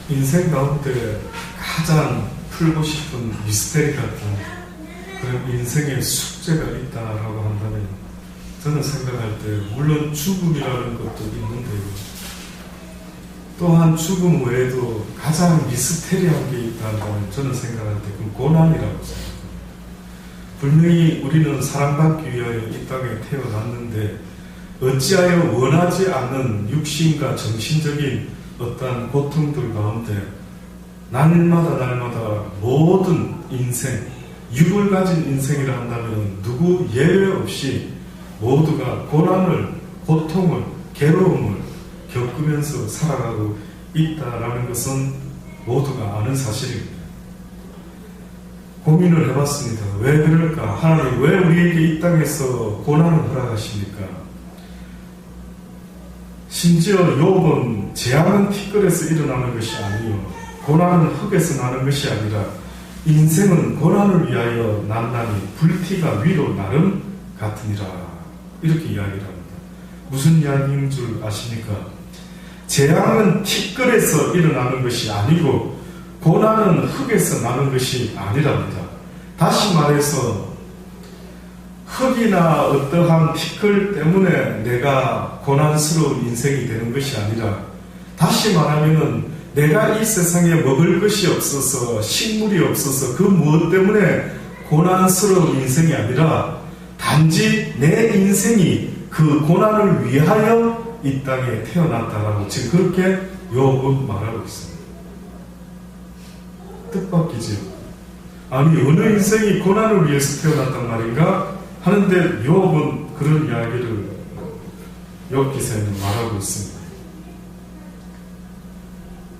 인생 가운데 가장 풀고 싶은 미스테리 같은 그런 인생의 숙제가 있다라고 한다면 저는 생각할 때 물론 죽음이라는 것도 있는데요. 또한 죽음 외에도 가장 미스테리한 게 있다면 저는 생각할 때 그건 고난이라고 생각합니다. 분명히 우리는 사랑받기 위하여 이 땅에 태어났는데 어찌하여 원하지 않는 육신과 정신적인 어떠한 고통들 가운데 날마다 모든 인생, 육을 가진 인생이라 한다면 누구 예외 없이 모두가 고난을, 고통을, 괴로움을 겪으면서 살아가고 있다라는 것은 모두가 아는 사실입니다. 고민을 해봤습니다. 왜 그럴까? 하나님 왜 우리에게 이 땅에서 고난을 허락하십니까? 심지어 욥은 재앙은 티끌에서 일어나는 것이 아니요 고난은 흙에서 나는 것이 아니라 인생은 고난을 위하여 난나니 불티가 위로 나름 같으니라 이렇게 이야기를 합니다. 무슨 이야기인 줄 아십니까? 재앙은 티끌에서 일어나는 것이 아니고 고난은 흙에서 나는 것이 아니랍니다. 다시 말해서 흙이나 어떠한 티끌 때문에 내가 고난스러운 인생이 되는 것이 아니라 다시 말하면 내가 이 세상에 먹을 것이 없어서 식물이 없어서 그 무엇 때문에 고난스러운 인생이 아니라 단지 내 인생이 그 고난을 위하여 이 땅에 태어났다라고 지금 그렇게 욥은 말하고 있습니다. 뜻밖이지요. 아니 어느 인생이 고난을 위해서 태어났단 말인가 하는데 욥은 그런 이야기를 욥기서에는 말하고 있습니다.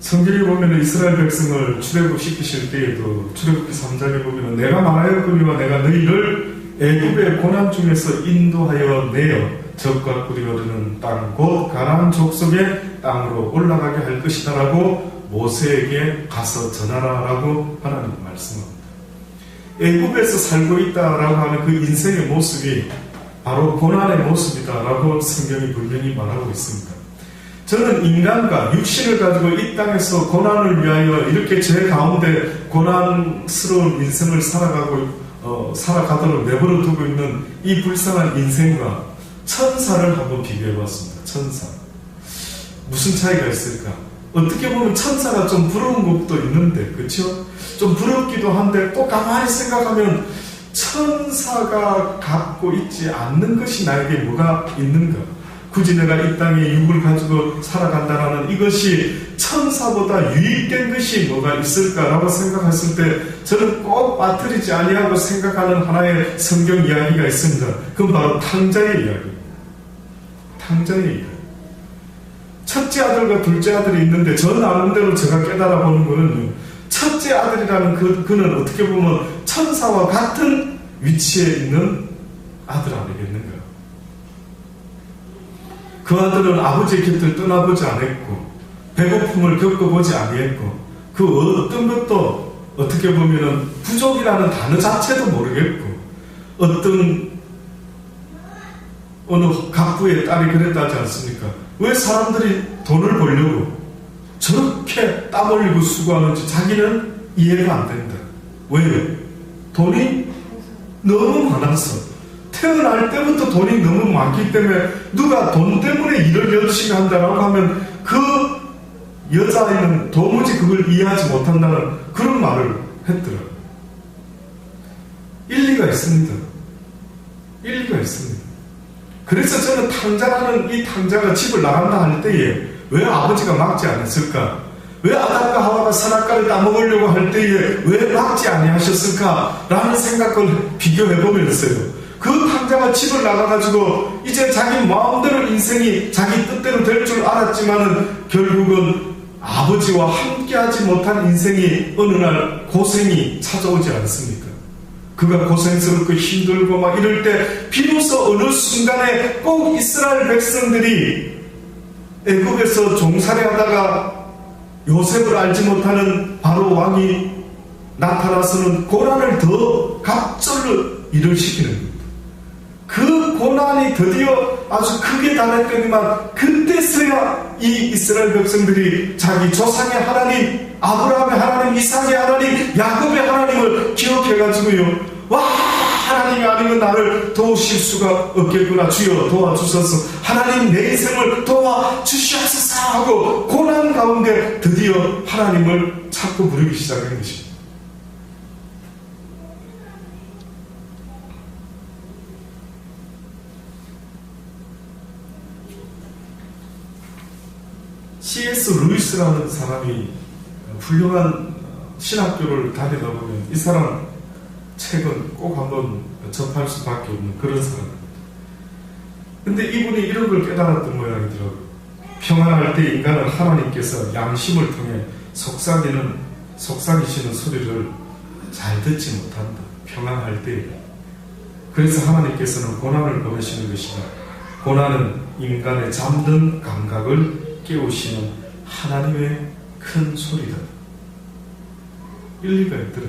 성경에 보면 이스라엘 백성을 출애굽시키실 때에도 출애굽기 3장에 보면 내가 말하였거니와 내가 너희를 애굽의 고난 중에서 인도하여 내어 적과 꿀이 흐르는 땅 곧 가나안 족속의 땅으로 올라가게 할 것이다 라고 모세에게 가서 전하라 라고 하나님 말씀합니다. 애굽에서 살고 있다라고 하는 그 인생의 모습이 바로 고난의 모습이다 라고 성경이 분명히 말하고 있습니다. 저는 인간과 육신을 가지고 이 땅에서 고난을 위하여 이렇게 제 가운데 고난스러운 인생을 살아가도록 내버려 두고 있는 이 불쌍한 인생과 천사를 한번 비교해 봤습니다. 천사. 무슨 차이가 있을까? 어떻게 보면 천사가 좀 부러운 것도 있는데, 그렇죠? 좀 부럽기도 한데 또 가만히 생각하면 천사가 갖고 있지 않는 것이 나에게 뭐가 있는가? 굳이 내가 이 땅에 육을 가지고 살아간다라는 이것이 천사보다 유익된 것이 뭐가 있을까라고 생각했을 때 저는 꼭 빠뜨리지 아니하고 생각하는 하나의 성경 이야기가 있습니다. 그건 바로 탕자의 이야기입니다. 탕자의 이야기. 첫째 아들과 둘째 아들이 있는데 저 나름대로 제가 깨달아 보는 거는 첫째 아들이라는 그는 어떻게 보면 천사와 같은 위치에 있는 아들 아니겠는가? 그 아들은 아버지의 곁을 떠나보지 않았고 배고픔을 겪어보지 아니했고 그 어떤 것도 어떻게 보면 부족이라는 단어 자체도 모르겠고 어느 갑부의 딸이 그랬다지 않습니까? 왜 사람들이 돈을 벌려고 저렇게 땀 흘리고 수고하는지 자기는 이해가 안 된다. 왜요? 돈이 너무 많아서 태어날 때부터 돈이 너무 많기 때문에 누가 돈 때문에 일을 열심히 한다라고 하면 그 여자아이는 도무지 그걸 이해하지 못한다는 그런 말을 했더라고요. 일리가 있습니다. 일리가 있습니다. 그래서 저는 탕자라는 이 탕자가 집을 나간다 할 때에 왜 아버지가 막지 않았을까? 왜 아담과 하와가 선악과를 따먹으려고 할 때에 왜 막지 아니하셨을까? 라는 생각을 비교해보면서요. 그 탕자가 집을 나가가지고 이제 자기 마음대로 인생이 자기 뜻대로 될 줄 알았지만은 결국은 아버지와 함께하지 못한 인생이 어느 날 고생이 찾아오지 않습니까? 그가 고생스럽고 힘들고 막 이럴 때 비로소 어느 순간에 꼭 이스라엘 백성들이 애굽에서 종살이하다가 요셉을 알지 못하는 바로 왕이 나타나서는 고난을 더 갑절로 일을 시키는 겁니다. 그 고난이 드디어 아주 크게 달했더니만 그때서야 그래야 이 이스라엘 백성들이 자기 조상의 하나님, 아브라함의 하나님, 이삭의 하나님, 야곱의 하나님을 기억해가지고요, 와, 하나님이 아니면 나를 도우실 수가 없겠구나, 주여 도와주소서, 하나님 내 인생을 도와주시옵소서 하고 고난 가운데 드디어 하나님을 찾고 부르기 시작한 것입니다. C.S. 루이스라는 사람이 훌륭한 신학교를 다니다 보면 이 사람 책은 꼭 한번 접할 수밖에 없는 그런 사람입니다. 근데 이분이 이런 걸 깨달았던 모양이더라고요. 평안할 때 인간은 하나님께서 양심을 통해 속삭이시는 소리를 잘 듣지 못한다. 평안할 때. 그래서 하나님께서는 고난을 보내시는 것이다. 고난은 인간의 잠든 감각을 깨우시는 하나님의 큰 소리다. 일리가 있더라.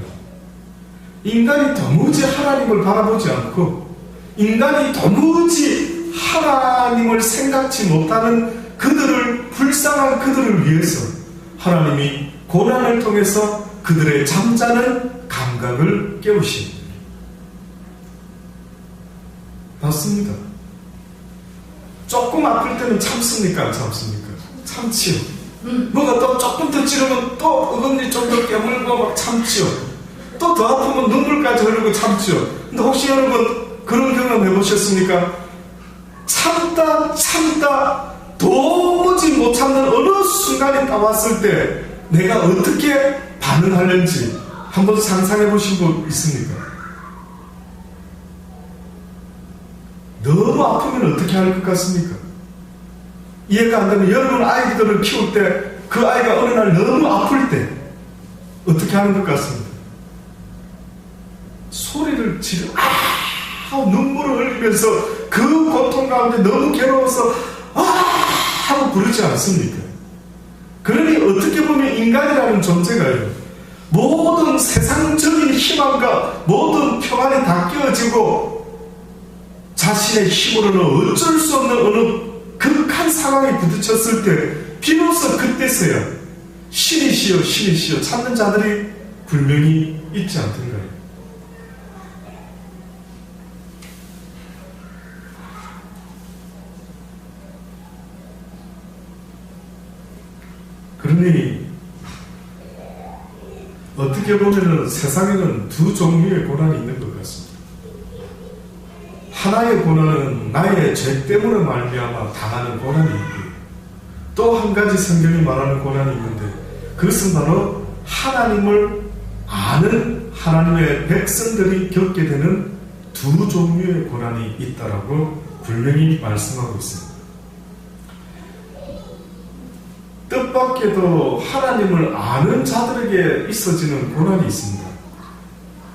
인간이 도무지 하나님을 바라보지 않고 인간이 도무지 하나님을 생각지 못하는 그들을, 불쌍한 그들을 위해서 하나님이 고난을 통해서 그들의 잠자는 감각을 깨우십니다. 맞습니다. 조금 아플 때는 참습니까? 안 참습니까? 참지요. 뭐가 또 조금 더 찌르면 또 어금니 좀 더 깨물고 막 참지요. 또 더 아프면 눈물까지 흐르고 참지요. 근데 혹시 여러분 그런 경험 해보셨습니까? 참다 도무지 못 참는 어느 순간이 딱 왔을 때 내가 어떻게 반응하는지 한번 상상해 보신 분 있습니까? 너무 아프면 어떻게 할 것 같습니까? 이해가 안 되면 여러분 아이들을 키울 때 그 아이가 어느 날 너무 아플 때 어떻게 하는 것 같습니다? 소리를 지르 하고 눈물을 흘리면서 그 고통 가운데 너무 괴로워서 하고 부르지 않습니까? 그러니 어떻게 보면 인간이라는 존재가요, 모든 세상적인 희망과 모든 평안이 다 깨어지고 자신의 힘으로는 어쩔 수 없는 어느 극한 상황에 부딪혔을 때 비로소 그때서야 신이시여 찾는 자들이 분명히 있지 않던가요? 그러니 어떻게 보면 세상에는 두 종류의 고난이 있는 것 같습니다. 하나의 고난은 나의 죄 때문에 말미암아 당하는 고난이 있고, 또 한 가지 성경이 말하는 고난이 있는데 그것은 바로 하나님을 아는 하나님의 백성들이 겪게 되는 두 종류의 고난이 있다라고 분명히 말씀하고 있습니다. 뜻밖에도 하나님을 아는 자들에게 있어지는 고난이 있습니다.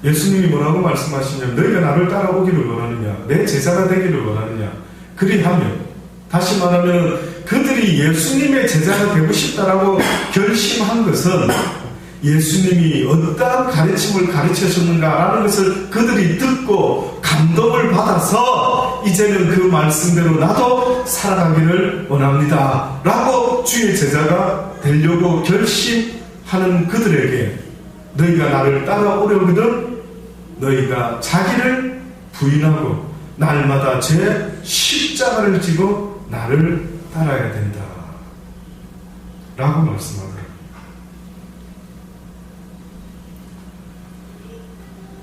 예수님이 뭐라고 말씀하시냐면 너희가 나를 따라오기를 원하느냐, 내 제자가 되기를 원하느냐, 그리하면, 다시 말하면 그들이 예수님의 제자가 되고 싶다라고 결심한 것은 예수님이 어떠한 가르침을 가르치셨는가라는 것을 그들이 듣고 감동을 받아서 이제는 그 말씀대로 나도 살아가기를 원합니다 라고 주의 제자가 되려고 결심하는 그들에게 너희가 나를 따라오려거든 너희가 자기를 부인하고 날마다 제 십자가를 지고 나를 따라야 된다 라고 말씀하더라.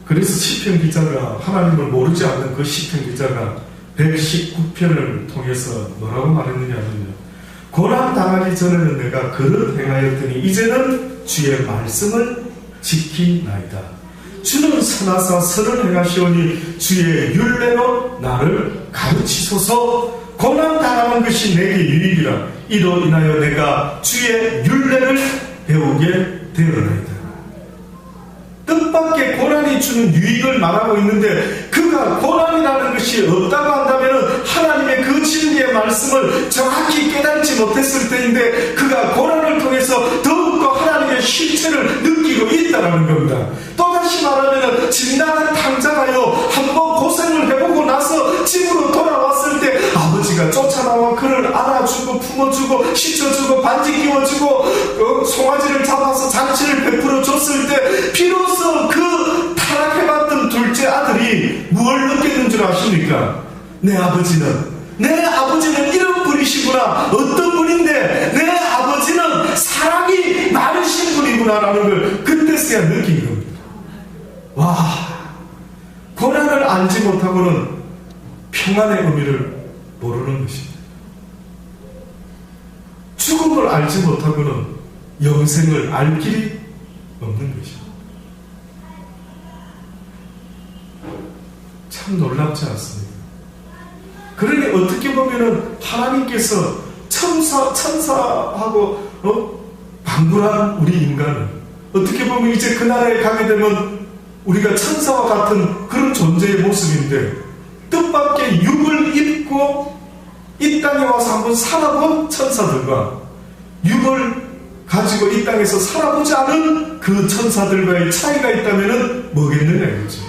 그래서 시편 기자가, 하나님을 모르지 않는 그 시편 기자가 119편을 통해서 뭐라고 말했느냐면요, 고난 당하기 전에는 내가 그릇 행하였더니 이제는 주의 말씀을 지키나이다. 주는 선하사 선을 행하시오니 주의 율례로 나를 가르치소서. 고난 당하는 것이 내게 유익이라. 이로 인하여 내가 주의 율례를 배우게 되었나이다. 뜻밖의 고난이 주는 유익을 말하고 있는데, 그가 고난이라는 것이 없다고 한다면 하나님의 그 진리의 말씀을 정확히 깨닫지 못했을 때인데, 그가 고난을 통해서 더욱더 하나님의 실체를 느끼고 있다는 겁니다. 또다시 말하면 진단한 탕자가요, 한번 고생을 해보고 나서 집으로 돌아왔을 때 아버지가 쫓아나와 그를 안아주고 품어주고 씻어주고 반지 끼워주고 송아지를 잡아서 잔치를 베풀어 줬을 때 비로소 그 타락해봤던 둘째 아들이 무엇을 느꼈는 줄 아십니까? 내 아버지는 이런 분이시구나, 어떤 분인데 내 아버지는 사랑이 많으신 분이구나 라는 걸 그때서야 느낀 겁니다. 와, 고난을 알지 못하고는 평안의 의미를 모르는 것입니다. 죽음을 알지 못하고는 영생을 알 길이 없는 것입니다. 참 놀랍지 않습니까? 그러니 어떻게 보면은 하나님께서 천사하고 방불한 우리 인간은 어떻게 보면 이제 그 나라에 가게 되면 우리가 천사와 같은 그런 존재의 모습인데, 뜻밖의 육을 입고 이 땅에 와서 한번 살아본 천사들과 육을 가지고 이 땅에서 살아보지 않은 그 천사들과의 차이가 있다면 뭐겠느냐 이거죠.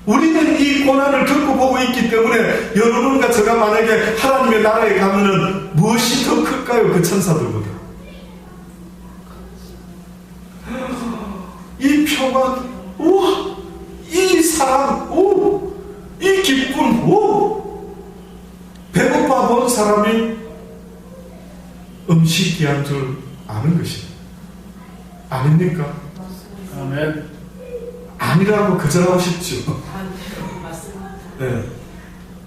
우리는 이 고난을 겪어보고 있기 때문에 여러분과 제가 만약에 하나님의 나라에 가면은 무엇이 더 클까요? 그 천사들보다. 이 평안, 우와, 이 사랑, 오, 이 기쁨, 오, 배고파 본 사람이 음식 귀한 줄 아는 것입니다. 아닙니까? 아멘. 아니라고 거절하고 싶죠. 네.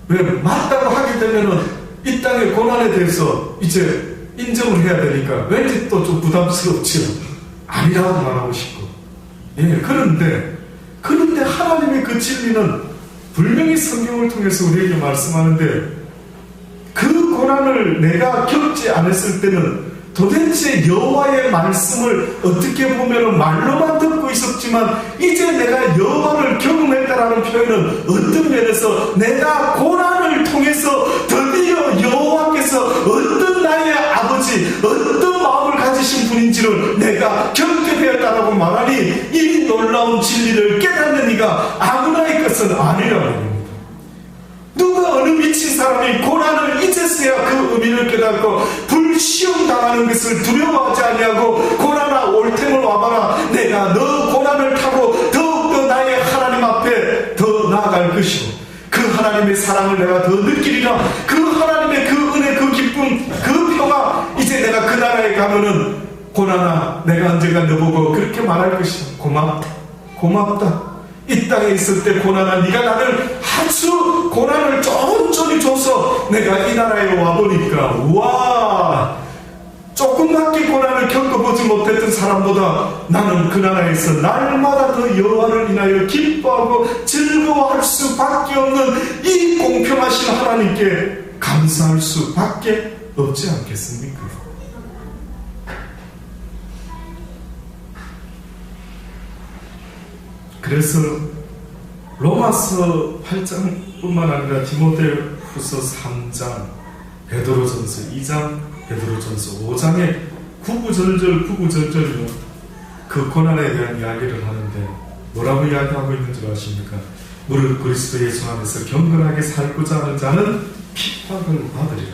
왜 맞다고 하게 되면은 이 땅의 고난에 대해서 이제 인정을 해야 되니까 왠지 또 좀 부담스럽죠. 아니라고 말하고 싶고. 예, 그런데 하나님의 그 진리는 분명히 성경을 통해서 우리에게 말씀하는데, 그 고난을 내가 겪지 않았을 때는 도대체 여호와의 말씀을 어떻게 보면 말로만 듣고 있었지만 이제 내가 여호와를 경험했다라는 표현은 어떤 면에서 내가 고난을 통해서 드디어 여호와께서 어떤 나의 아버지, 어떤 마음을 가지신 분인지를 내가 겪게 되었다라고 말하니, 이 놀라운 진리를 깨닫는 이가 아무나의 것은 아니라는 겁니다. 누가 어느 미친 사람이 고난을 이제서야 그 의미를 깨닫고 불시험 당하는 것을 두려워하지 아니하고 고난아 올템을 와봐라, 내가 너 고난을 타고 더욱더 나의 하나님 앞에 더 나아갈 것이고 그 하나님의 사랑을 내가 더 느끼리라, 그 하나님의 그 은혜, 그 기쁨, 그 평화, 이제 내가 그 나라에 가면은 고난아 내가 언젠가 너보고 그렇게 말할 것이다. 고맙다. 이 땅에 있을 때 고난아 네가 나를 아주 고난을 쫀쫀히 줘서 내가 이 나라에 와보니까 우와, 조금밖에 고난을 겪어보지 못했던 사람보다 나는 그 나라에서 날마다 더 여호와를 인하여 기뻐하고 즐거워할 수밖에 없는 이 공평하신 하나님께 감사할 수밖에 없지 않겠습니까? 그래서 로마서 8장뿐만 아니라 디모데후서 3장, 베드로전서 2장, 베드로전서 5장에 구구절절 그 고난에 대한 이야기를 하는데 뭐라고 이야기하고 있는 줄 아십니까? 무릇 그리스도 예수 안에서 경건하게 살고자 하는 자는 핍박을 받으리라.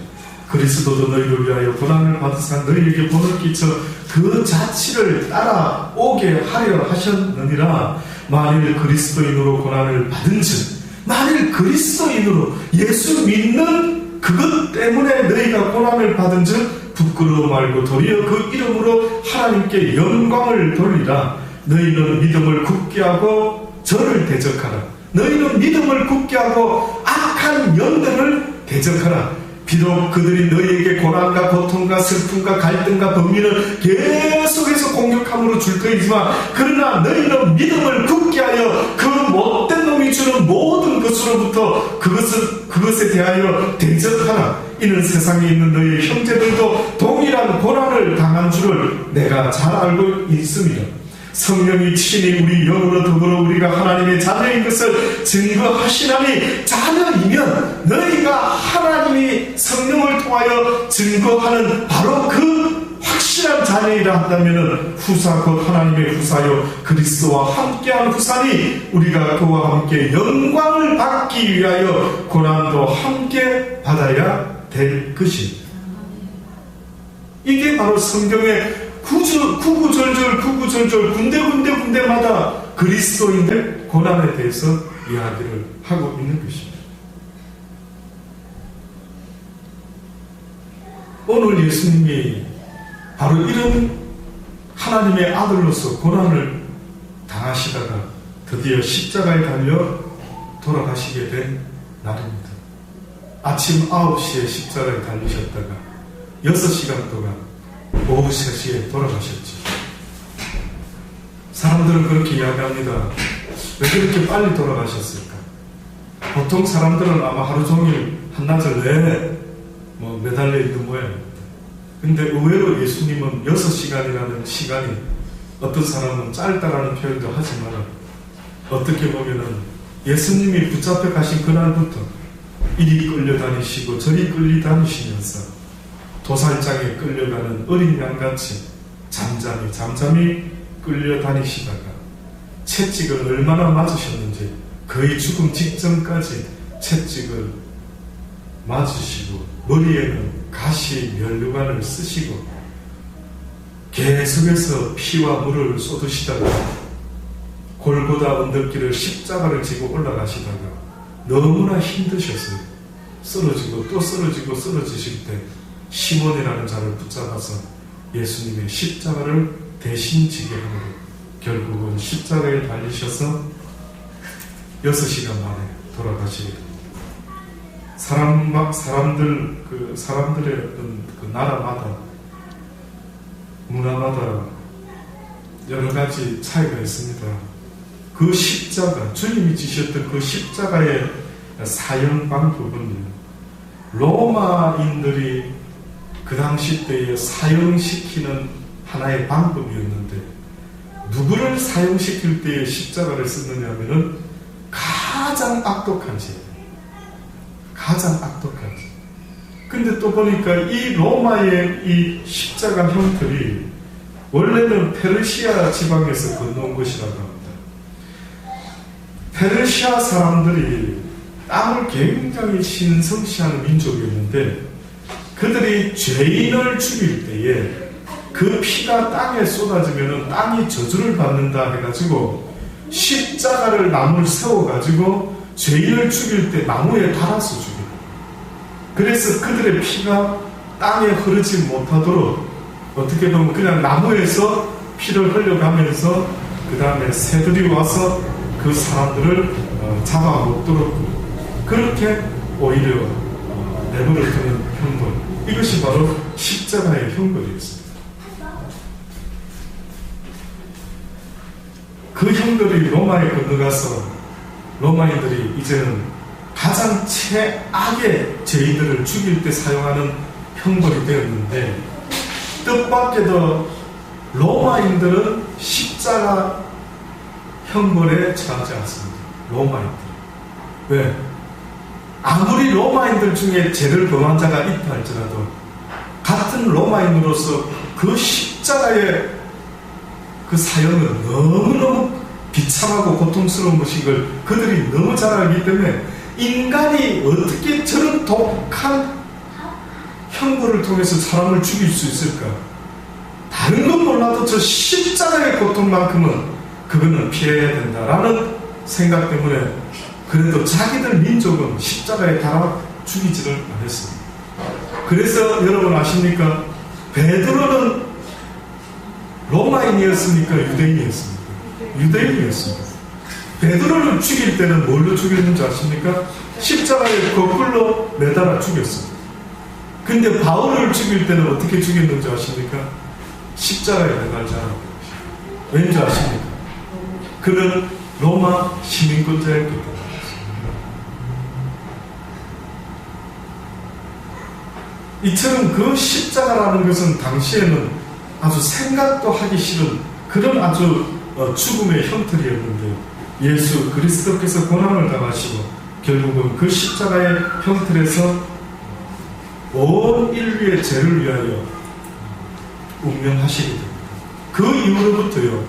그리스도도 너희를 위하여 고난을 받으사 너희에게 본을 끼쳐 그 자치를 따라오게 하려 하셨느니라. 만일 그리스도인으로 고난을 받은즉, 만일 그리스도인으로 예수 믿는 그것 때문에 너희가 고난을 받은즉 부끄러워 말고 도리어 그 이름으로 하나님께 영광을 돌리라. 너희는 믿음을 굳게 하고 저를 대적하라. 너희는 믿음을 굳게 하고 악한 영들을 대적하라. 비록 그들이 너희에게 고난과 고통과 슬픔과 갈등과 범위를 계속해서 공격함으로 줄 터이지만, 그러나 너희는 믿음을 굳게 하여 그 못된 놈이 주는 모든 것으로부터 그것에 대하여 대적하라. 이는 세상에 있는 너희 형제들도 동일한 고난을 당한 줄을 내가 잘 알고 있습니다. 성령이 친히 우리 영으로 더불어 우리가 하나님의 자녀인 것을 증거하시나니, 자녀이면 너희가 하나님이 성령을 통하여 증거하는 바로 그 확실한 자녀이라 한다면 후사 곧 하나님의 후사요 그리스도와 함께한 후사니 우리가 그와 함께 영광을 받기 위하여 고난도 함께 받아야 될 것입니다. 이게 바로 성경의 구구절절 군데마다 그리스도인의 고난에 대해서 이야기를 하고 있는 것입니다. 오늘 예수님이 바로 이런 하나님의 아들로서 고난을 당하시다가 드디어 십자가에 달려 돌아가시게 된 날입니다. 아침 9시에 십자가에 달리셨다가 6시간 동안 오후 3시에 돌아가셨죠. 사람들은 그렇게 이야기합니다. 왜 그렇게 빨리 돌아가셨을까? 보통 사람들은 아마 하루 종일 한낮을 내내 매달려 있는 모양입니다. 근데 의외로 예수님은 6시간이라는 시간이 어떤 사람은 짧다라는 표현도 하지만 어떻게 보면은 예수님이 붙잡혀 가신 그날부터 이리 끌려다니시고 저리 끌려다니시면서 도살장에 끌려가는 어린 양같이 잠잠히 끌려다니시다가 채찍을 얼마나 맞으셨는지 거의 죽음 직전까지 채찍을 맞으시고 머리에는 가시 면류관을 쓰시고 계속해서 피와 물을 쏟으시다가 골고다 언덕길을 십자가를 지고 올라가시다가 너무나 힘드셨어요. 쓰러지고 또 쓰러지실 때 시몬이라는 자를 붙잡아서 예수님의 십자가를 대신 지게 하고 결국은 십자가에 달리셔서 6시간 만에 돌아가시게 됩니다. 사람들의 어떤 그 나라마다 문화마다 여러 가지 차이가 있습니다. 그 십자가, 주님이 지셨던 그 십자가의 사형 방법은 로마인들이 그 당시 때에 사형시키는 하나의 방법이었는데 누구를 사형시킬 때에 십자가를 썼느냐 하면은 가장 악독한 죄. 근데 또 보니까 이 로마의 이 십자가 형틀이 원래는 페르시아 지방에서 건너온 것이라고 합니다. 페르시아 사람들이 땅을 굉장히 신성시하는 민족이었는데 그들이 죄인을 죽일 때에 그 피가 땅에 쏟아지면 땅이 저주를 받는다 해가지고 십자가를 나무를 세워가지고 죄인을 죽일 때 나무에 달아서 죽여요. 그래서 그들의 피가 땅에 흐르지 못하도록 어떻게 보면 그냥 나무에서 피를 흘려가면서 그 다음에 새들이 와서 그 사람들을 잡아먹도록 그렇게 오히려 내버려 두는 형벌, 이것이 바로 십자가의 형벌이었습니다. 그 형벌이 로마에 건너가서 로마인들이 이제는 가장 최악의 죄인들을 죽일 때 사용하는 형벌이 되었는데 뜻밖에도 로마인들은 십자가 형벌에 처하지 않습니다. 로마인들. 왜? 아무리 로마인들 중에 죄를 범한 자가 있다 할지라도 같은 로마인으로서 그 십자가의 그 사형은 너무너무 비참하고 고통스러운 것인 걸 그들이 너무 잘 알기 때문에 인간이 어떻게 저런 독한 형벌을 통해서 사람을 죽일 수 있을까? 다른 건 몰라도 저 십자가의 고통만큼은 그거는 피해야 된다라는 생각 때문에 그래도 자기들 민족은 십자가에 달아 죽이지를 않았습니다. 그래서 여러분 아십니까? 베드로는 로마인이었습니까? 유대인이었습니까? 유대인이었습니다. 베드로를 죽일 때는 뭘로 죽였는지 아십니까? 십자가에 거꾸로 매달아 죽였습니다. 근데 바울을 죽일 때는 어떻게 죽였는지 아십니까? 십자가에 매달지 않았습니다. 왠지 아십니까? 그는 로마 시민권자였기 때문에. 이처럼 그 십자가라는 것은 당시에는 아주 생각도 하기 싫은 그런 아주 죽음의 형틀이었는데 예수 그리스도께서 고난을 당하시고 결국은 그 십자가의 형틀에서 온 인류의 죄를 위하여 운명하시게 됩니다. 그 이후로부터요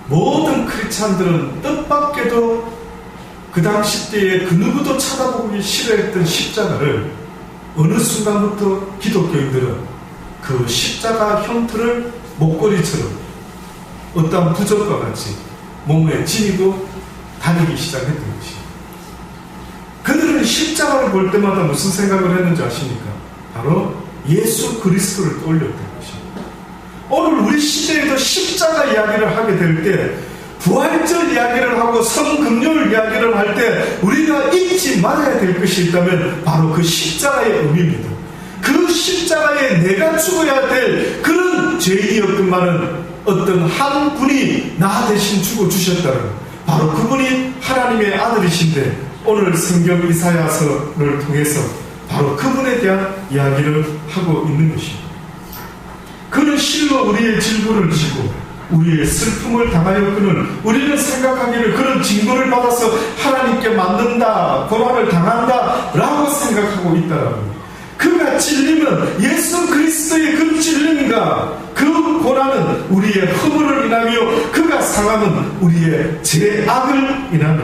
모든 크리스찬들은 뜻밖에도 그 당시 때에 그 누구도 쳐다보기 싫어했던 십자가를 어느 순간부터 기독교인들은 그 그 십자가 형태를 목걸이처럼 어떠한 부적과 같이 몸에 지니고 다니기 시작했던 것이에요. 그들은 십자가를 볼 때마다 무슨 생각을 했는지 아십니까? 바로 예수 그리스도를 떠올렸던 것입니다. 오늘 우리 시대에도 십자가 이야기를 하게 될 때, 부활절 이야기를 하고 성금요일 이야기를 할 때 우리가 잊지 말아야 될 것이 있다면 바로 그 십자가의 의미입니다. 그 십자가에 내가 죽어야 될 그런 죄인이었건만은 어떤 한 분이 나 대신 죽어주셨다는, 바로 그분이 하나님의 아들이신데 오늘 성경 이사야서를 통해서 바로 그분에 대한 이야기를 하고 있는 것입니다. 그는 실로 우리의 질고를 지고 우리의 슬픔을 당하였거늘 우리는 생각하기를 그런 징벌을 받아서 하나님께 맞는다, 고난을 당한다 라고 생각하고 있다라고. 그가 찔림은 예수 그리스도의 그 찔림과 그 고난은 우리의 허물을 인하며 그가 상함은 우리의 죄악을 인하며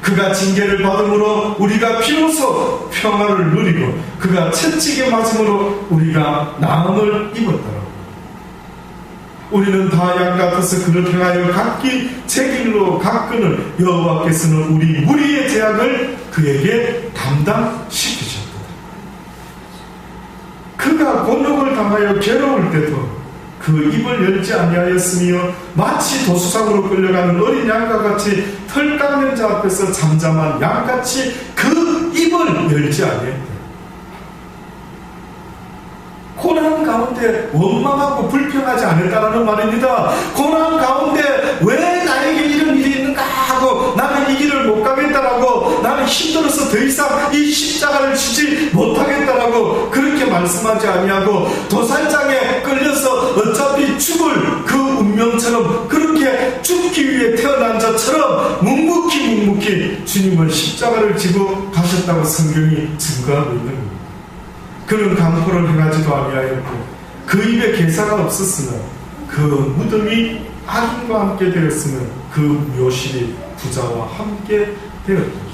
그가 징계를 받음으로 우리가 비로소 평화를 누리고 그가 채찍에 맞음으로 우리가 나음을 입었다라고. 우리는 다 양 같아서 그를 향하여 각기 제 길로 갔거늘 여호와께서는 우리 무리의 죄악을 그에게 담당시키셨다. 그가 곤욕을 당하여 괴로울 때도 그 입을 열지 아니하였으며 마치 도수상으로 끌려가는 어린 양과 같이 털 깎는 자 앞에서 잠잠한 양같이 그 입을 열지 아니했다. 고난 가운데 원망하고 불평하지 않았다라는 말입니다. 고난 가운데 왜 나에게 이런 일이 있는가 하고 나는 이 길을 못 가겠다라고, 나는 힘들어서 더 이상 이 십자가를 지지 못하겠다라고 그렇게 말씀하지 아니하고 도살장에 끌려서 어차피 죽을 그 운명처럼 그렇게 죽기 위해 태어난 자처럼 묵묵히 주님은 십자가를 지고 가셨다고 성경이 증거하고 있는 겁니다. 그는 강포를 행하지도 아니하였고 그 입에 괴사가 없었으나 그 무덤이 악인과 함께 되었으면 그 묘실이 부자와 함께 되었다.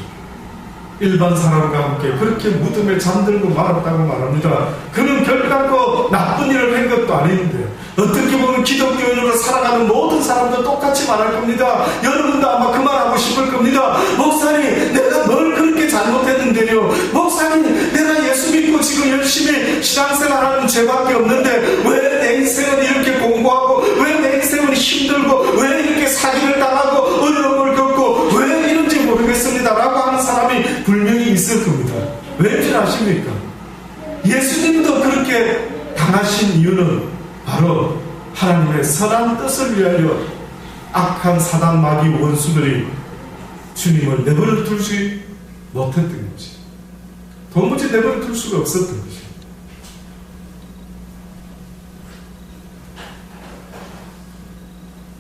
일반 사람과 함께 그렇게 무덤에 잠들고 말았다고 말합니다. 그는 결단코 나쁜 일을 한 것도 아닌데 어떻게 보면 기독교인으로 살아가는 모든 사람도 똑같이 말할 겁니다. 여러분도 아마 그 말하고 싶을 겁니다. 목사님, 내가 뭘 그렇게 잘못했는데요. 목사님, 내가 예수 믿고 지금 열심히 신앙생활하는 죄밖에 없는데 왜 내 인생은 이렇게 공부하고 왜 내 인생은 힘들고 왜 이렇게 사기를 당하고 어려움을 겪고 왜 이런지 모르겠습니다 라고 하는 사람이 분명히 있을 겁니다. 왠지 아십니까? 예수님도 그렇게 당하신 이유는 바로 하나님의 선한 뜻을 위하여 악한 사단 마귀 원수들이 주님을 내버려 두지 못했던 거지. 도무지 내버려 둘 수가 없었던 거지.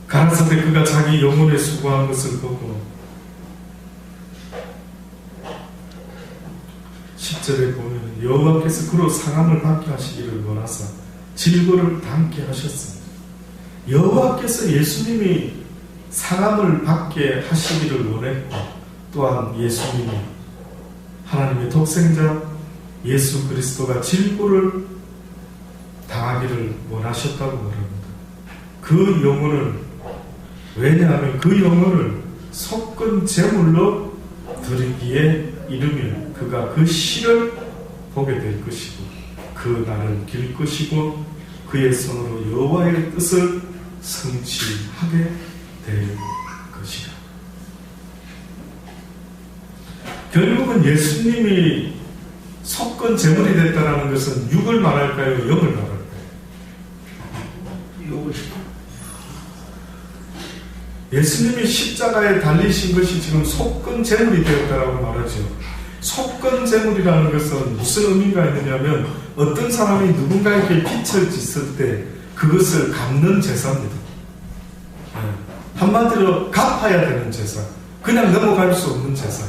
가라사대 그가 자기 영혼에 수고한 것을 보고 10절에 보면 여호와께서 그로 상함을 받게 하시기를 원하사 질고를 담게 하셨습니다. 여호와께서 예수님이 상함을 받게 하시기를 원했고 또한 예수님이 하나님의 독생자 예수 그리스도가 질고를 당하기를 원하셨다고 말합니다. 그 영혼을, 왜냐하면 그 영혼을 속건 제물로 드리기에 이르면 그가 그 시를 보게 될 것이고 그 날을 길 것이고 그의 손으로 여호와의 뜻을 성취하게 될 것이다. 결국은 예수님이 속건 제물이 됐다는 것은 육을 말할까요? 영을 말할까요? 예수님이 십자가에 달리신 것이 지금 속건 제물이 되었다라고 말하죠. 속건 제물이라는 것은 무슨 의미가 있느냐면 어떤 사람이 누군가에게 빚을 짓을 때 그것을 갚는 제사입니다. 한마디로 갚아야 되는 제사, 그냥 넘어갈 수 없는 제사.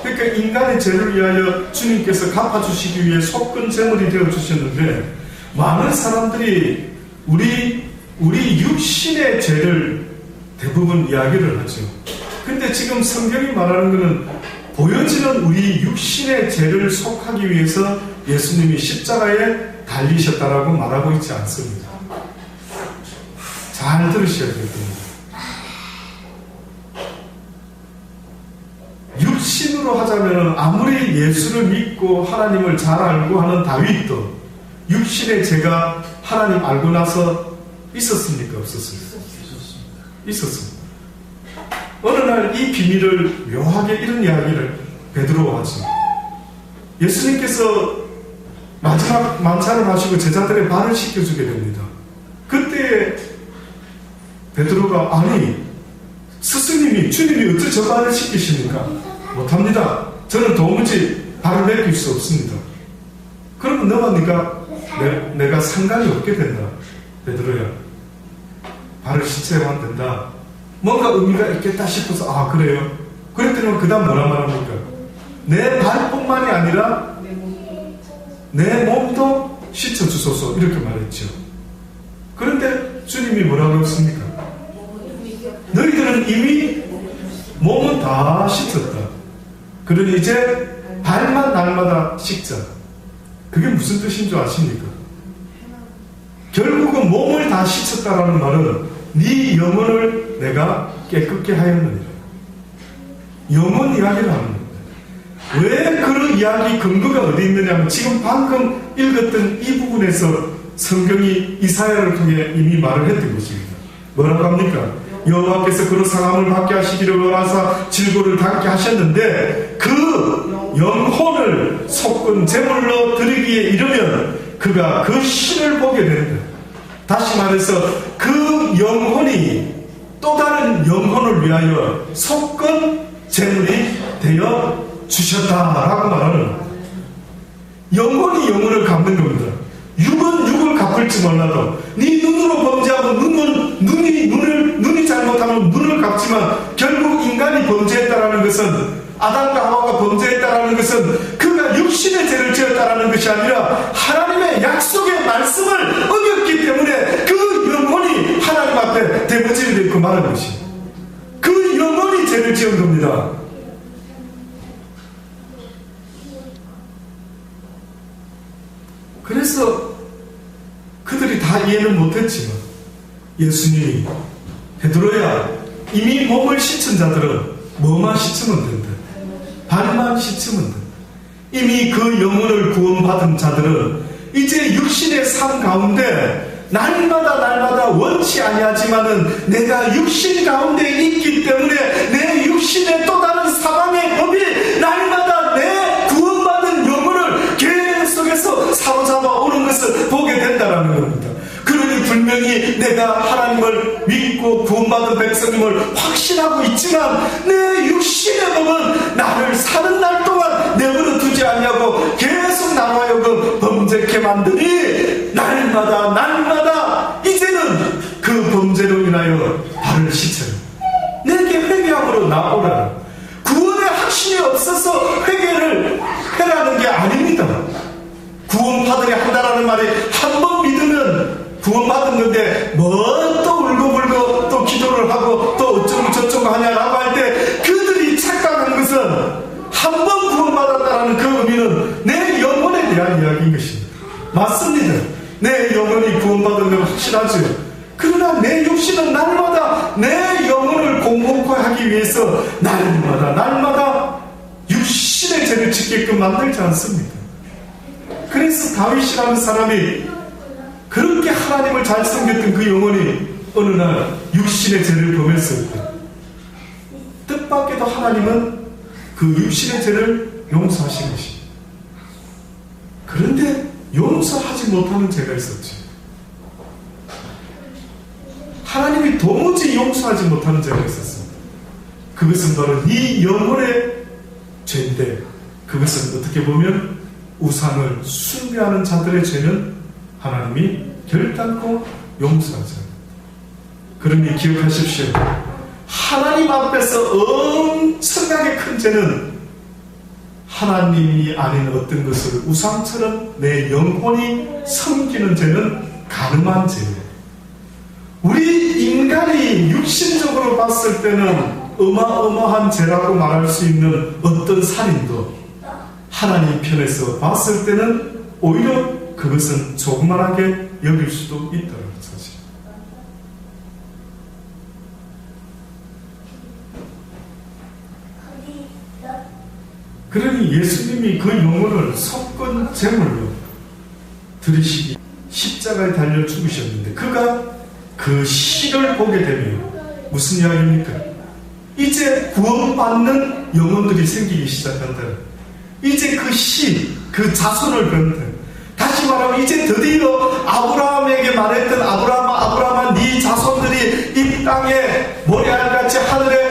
그러니까 인간의 죄를 위하여 주님께서 갚아주시기 위해 속건 제물이 되어주셨는데 많은 사람들이 우리 육신의 죄를 대부분 이야기를 하죠. 근데 지금 성경이 말하는 것은 보여지는 우리 육신의 죄를 속하기 위해서 예수님이 십자가에 달리셨다라고 말하고 있지 않습니다. 잘 들으셔야 됩니다. 육신으로 하자면 아무리 예수를 믿고 하나님을 잘 알고 하는 다윗도 육신의 죄가 하나님 알고 나서 있었습니까? 없었습니까? 있었습니다. 어느 날 이 비밀을 묘하게 이런 이야기를 베드로가 하죠. 예수님께서 마지막 만찬을 하시고 제자들의 발을 씻겨주게 됩니다. 그때 베드로가 아니 스승님이 주님이 어찌 저 발을 씻기십니까? 못합니다. 저는 도무지 발을 내릴 수 없습니다. 그러면 너가 내가 상관이 없게 된다. 베드로야 발을 씻어야 안 된다. 뭔가 의미가 있겠다 싶어서 아 그래요? 그랬더니 그 다음 뭐라 말합니까? 내 발뿐만이 아니라 내 몸도 씻어주소서 이렇게 말했죠. 그런데 주님이 뭐라고 했습니까? 너희들은 이미 몸은 다 씻었다. 그러니 이제 발만 날마다 씻자. 그게 무슨 뜻인 줄 아십니까? 결국은 몸을 다 씻었다라는 말은 네 영혼을 내가 깨끗게 하였느니라. 영혼 이야기를 하는 겁니다. 왜 그런 이야기 근거가 어디 있느냐면 지금 방금 읽었던 이 부분에서 성경이 이사야를 통해 이미 말을 했던 것입니다. 뭐라고 합니까? 여호와께서 그런 상함을 받게 하시기를 원하사 질고를 닦게 하셨는데 그 영혼을 속건 제물로 드리기에 이르면 그가 그 신을 보게 된다. 다시 말해서 그 영혼이 또 다른 영혼을 위하여 속건 제물이 되어 주셨다라고 말하는 겁니다. 영혼이 영혼을 갚는 겁니다. 육은 육을 갚을지 몰라도 네 눈으로 범죄하고 눈이 잘못하면 눈을 갚지만 결국 인간이 범죄했다라는 것은 아담과 하와가 범죄했다라는 것은 그가 육신의 죄를 지었다라는 것이 아니라 하나님의 약속의 말씀을 어겼기 때문에 그 영혼이 하나님 앞에 대무질이 되고 말한 것이 그 영혼이 죄를 지은 겁니다. 그래서 그들이 다 이해는 못했지만 예수님이 베드로야 이미 몸을 씻은 자들은 뭐만 씻으면 된다. 발만 씻으면 된다. 이미 그 영혼을 구원받은 자들은 이제 육신의 삶 가운데 날마다 원치 아니하지만은 내가 육신 가운데 있기 때문에 내 육신의 또 다른 사방의 법이 날마다 내 구원받은 영혼을 계속해서 사로잡아 오는 것을 보게 된다라는 겁니다. 그러니 분명히 내가 하나님을 믿고 구원받은 백성임을 확신하고 있지만 내 육신의 법은 나를 사는 날 동안 내버려 두지 않냐고 계속 나로 하여금 범죄케 만드니 날마다 이제는 그 범죄로 인하여 발을 씻어요. 내게 회개함으로 나오라. 구원의 확신이 없어서 회개를 해라는 게 아닙니다. 구원받으려 한다라는 말이 한 번 믿으면 구원받은 건데 뭐 또 울고불고 또 기도를 하고 또 어쩌고 저쩌고 하냐라고 할 때 그들이 착각한 것은 한 번 구원받았다라는 그 의미는 내 영혼에 대한 이야기인 것입니다. 맞습니다. 내 영혼이 구원받은 건 확실하죠. 그러나 내 육신은 날마다 내 영혼을 공복하기 위해서 날마다 육신의 죄를 짓게끔 만들지 않습니다. 그래서 다윗이라는 사람이 그렇게 하나님을 잘 섬겼던 그 영혼이 어느 날 육신의 죄를 범했을 때 뜻밖에도 하나님은 그 육신의 죄를 용서하신 것입니다. 그런데 용서하지 못하는 죄가 있었죠. 하나님이 도무지 용서하지 못하는 죄가 있었습니다. 그것은 바로 이 영혼의 죄인데 그것은 어떻게 보면 우상을 숭배하는 자들의 죄는 하나님이 결단코 용서하지 않습니다. 그러니 기억하십시오. 하나님 앞에서 엄청나게 큰 죄는 하나님이 아닌 어떤 것을 우상처럼 내 영혼이 섬기는 죄는 가늠한 죄예요. 우리 인간이 육신적으로 봤을 때는 어마어마한 죄라고 말할 수 있는 어떤 살인도 하나님 편에서 봤을 때는 오히려 그것은 조그만하게 여길 수도 있다는 사실. 그러니 예수님이 그 영혼을 속건 제물로 들이시기 십자가에 달려 죽으셨는데 그가 그 시를 보게 되면 무슨 이야기입니까? 이제 구원받는 영혼들이 생기기 시작한다. 이제 그 시, 그 자손을 본다. 다시 말하면 이제 드디어 아브라함에게 말했던 아브라함아 네 자손들이 이 땅에 모래알같이 하늘에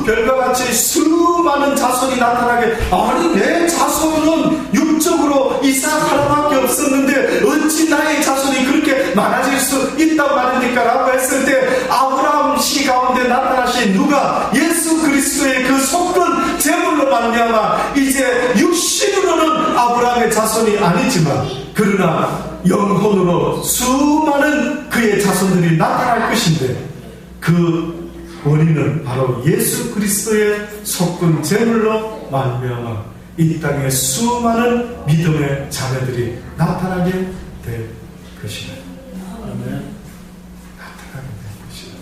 별과 같이 수많은 자손이 나타나게. 아니 내 자손은 육적으로 이삭 하나밖에 없었는데 어찌 나의 자손이 그렇게 많아질 수 있단 말입니까? 라고 했을 때 아브라함 시 가운데 나타나신 누가? 예수 그리스도의 그 속건 제물로 말미암아 이제 육신으로는 아브라함의 자손이 아니지만 그러나 영혼으로 수많은 그의 자손들이 나타날 것인데 그 원인은 바로 예수 그리스도의 속건 제물로 말미암아 이 땅에 수많은 믿음의 자녀들이 나타나게 될 것이다. 나타나게 될 것이다.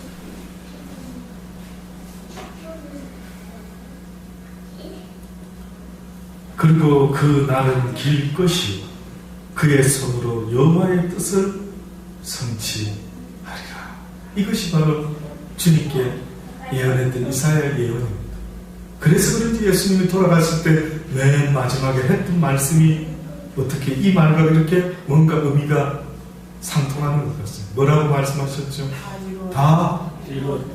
그리고 그 날은 길 것이요 그의 손으로 여호와의 뜻을 성취하리라. 이것이 바로 주님께 예언했던 이사야의 예언입니다. 그래서 그런지 예수님이 돌아가실 때 맨 마지막에 했던 말씀이 어떻게 이 말과 이렇게 뭔가 의미가 상통하는 것 같습니다. 뭐라고 말씀하셨죠? 다 이루었다.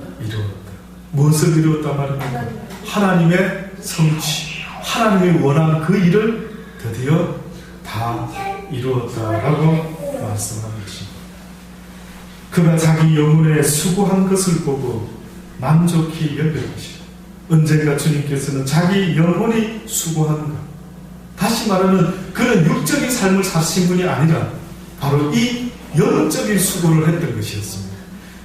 무엇을 이루었다 말입니까? 하나님의 성취, 하나님이 원한 그 일을 드디어 다 이루었다라고 말씀하는 것입니다. 그가 자기 영혼에 수고한 것을 보고 만족히 여길 것이다. 언젠가 주님께서는 자기 영혼이 수고하는가? 다시 말하면 그는 육적인 삶을 사신 분이 아니라 바로 이 영적인 수고를 했던 것이었습니다.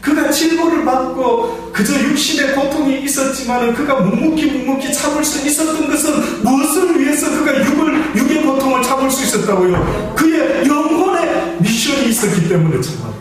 그가 질고를 받고 그저 육신의 고통이 있었지만 그가 묵묵히 참을 수 있었던 것은 무엇을 위해서 그가 육의 고통을 참을 수 있었다고요? 그의 영혼의 미션이 있었기 때문에 참았다.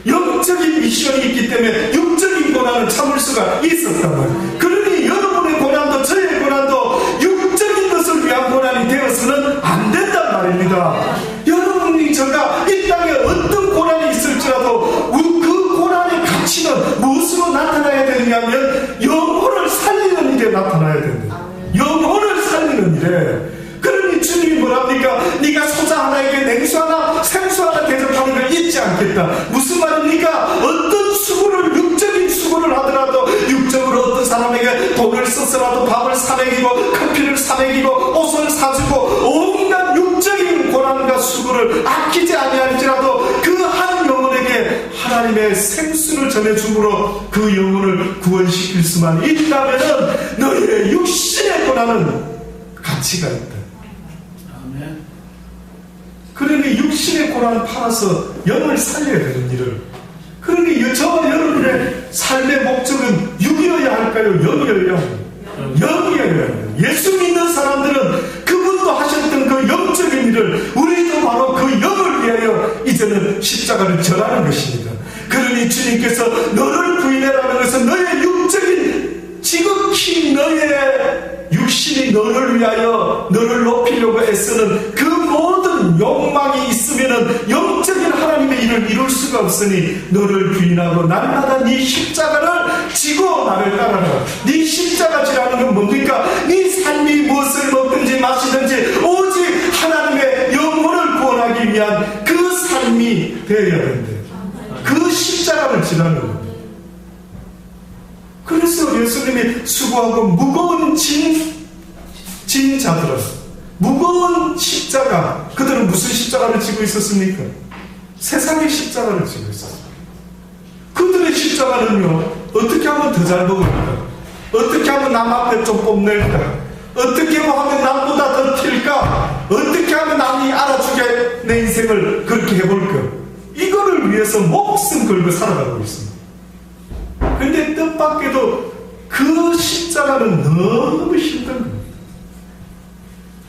영적인 미션이 있기 때문에 육적인 고난을 참을 수가 있었단 말이에요. 그러니 여러분의 고난도 저의 고난도 육적인 것을 위한 고난이 되어서는 안 된단 말입니다. 여러분이 제가 이 땅에 어떤 고난이 있을지라도 그 고난의 가치는 무엇으로 나타나야 되느냐면 영혼을 살리는 일에 나타나야 된다. 영혼을 살리는 일에. 그러니 주님이 뭐랍니까? 네가 소자 하나에게 냉수 하나 생수 하나 대접하는 걸 잊지 않겠다. 무슨 말입니까? 어떤 수고를 육적인 수고를 하더라도 육적으로 어떤 사람에게 돈을 써서라도 밥을 사먹이고 커피를 사먹이고 옷을 사주고 온갖 육적인 고난과 수고를 아끼지 아니할지라도 그 한 영혼에게 하나님의 생수를 전해줌으로 그 영혼을 구원시킬 수만 있다면 너희의 육신의 고난은 가치가 있다. 그러니 육신의 고난을 팔아서 영을 살려야 되는 일을. 그러니 저 여러분의 삶의 목적은 육이어야 할까요? 영이어야 할까요? 영이어야 할까요? 예수 믿는 사람들은 그분도 하셨던 그 영적인 일을 우리도 바로 그 영을 위하여 이제는 십자가를 절하는 것입니다. 그러니 주님께서 너를 부인해라는 것은 너의 육적인 지극히 너의 육신이 너를 위하여 너를 높이려고 애쓰는 그 모든 욕망이 있으면은 영적인 하나님의 일을 이룰 수가 없으니 너를 부인하고 날마다 네 십자가를 지고 나를 따라라. 네 십자가 지라는 건 뭡니까? 네 삶이 무엇을 먹든지 마시든지 오직 하나님의 영혼을 구원하기 위한 그 삶이 되어야 된대. 그 십자가를 지라는 겁니다. 그래서 예수님이 수고하고 무거운 진 자들은 무거운 십자가, 그들은 무슨 십자가를 지고 있었습니까? 세상의 십자가를 지고 있었어요. 그들의 십자가는요, 어떻게 하면 더 잘 먹을까? 어떻게 하면 남 앞에 좀 뽐낼까? 어떻게 하면 남보다 더 튈까? 어떻게 하면 남이 알아주게 내 인생을 그렇게 해볼까? 이거를 위해서 목숨 걸고 살아가고 있습니다. 근데 뜻밖에도 그 십자가는 너무 힘든 겁니다.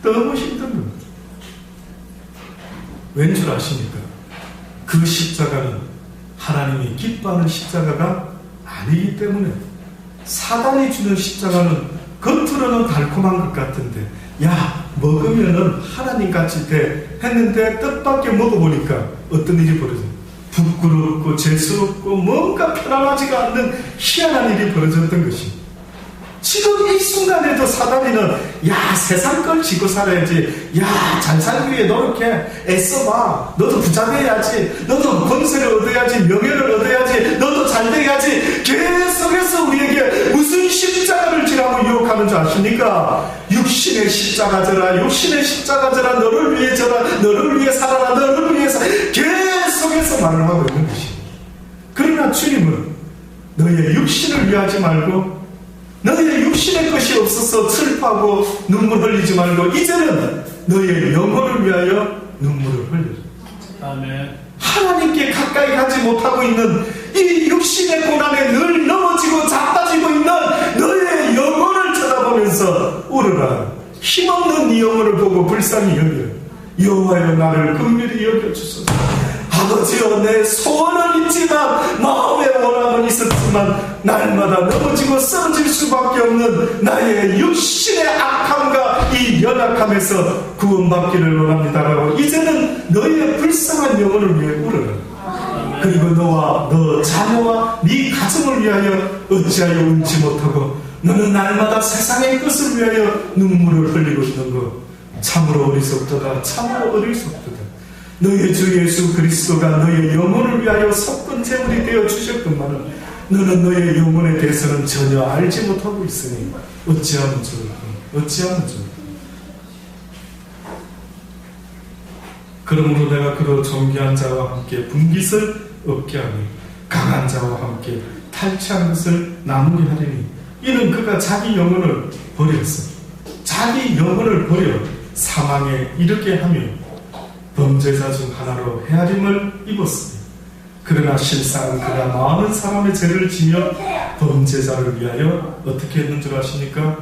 너무 힘든 겁니다. 왠 줄 아십니까? 그 십자가는 하나님이 기뻐하는 십자가가 아니기 때문에 사단이 주는 십자가는 겉으로는 달콤한 것 같은데 야 먹으면은 하나님같이 돼 했는데 뜻밖의 먹어보니까 어떤 일이 벌어져요? 부끄럽고 죄스럽고 뭔가 편안하지가 않는 희한한 일이 벌어졌던 것입니다. 지금 이 순간에도 사단이는 야 세상 걸 지고 살아야지, 야 잘 살기 위해 노력해, 애써봐, 너도 부자 돼야지, 너도 권세를 얻어야지, 명예를 얻어야지, 너도 잘 돼야지, 계속해서 우리에게 무슨 십자가를 지라고 유혹하는 줄 아십니까? 육신의 십자가 져라, 육신의 십자가 져라, 너를 위해 져라, 너를 위해 살아라, 너를 위해서 계속해서 말을 하고 있는 것입니다. 그러나 주님은 너의 육신을 위하지 말고 너의 육신의 것이 없어서 슬퍼하고 눈물 흘리지 말고 이제는 너의 영혼을 위하여 눈물을 흘리라. 아멘. 하나님께 가까이 가지 못하고 있는 이 육신의 고난에 늘 넘어지고 자빠지고 있는 너의 영혼을 쳐다보면서 울어라. 힘없는 네 영혼을 보고 불쌍히 여겨. 여호와여 나를 긍휼히 여겨주소서. 아버지여 내 소원은 있지만 마음의 원함은 있었지만 날마다 넘어지고 쓰러질 수밖에 없는 나의 육신의 악함과 이 연약함에서 구원받기를 원합니다라고 이제는 너희의 불쌍한 영혼을 위해 울어라. 그리고 너와 너 자녀와 네 가정을 위하여 어찌하여 울지 못하고 너는 날마다 세상의 것을 위하여 눈물을 흘리고 있는 것 참으로 어리석도다. 참으로 어리석도다. 너의 주 예수 그리스도가 너의 영혼을 위하여 섞은 재물이 되어 주셨건만은 너는 너의 영혼에 대해서는 전혀 알지 못하고 있으니 어찌하면 좋을까? 어찌하면 좋을까? 그러므로 내가 그로 존귀한 자와 함께 분깃을 얻게 하며 강한 자와 함께 탈취한 것을 나누게 하리니 이는 그가 자기 영혼을 버렸어. 자기 영혼을 버려 사망에 이르게 하며 범죄자 중 하나로 헤아림을 입었으니 그러나 실상 그가 많은 사람의 죄를 지며 범죄자를 위하여 어떻게 했는 줄 아십니까?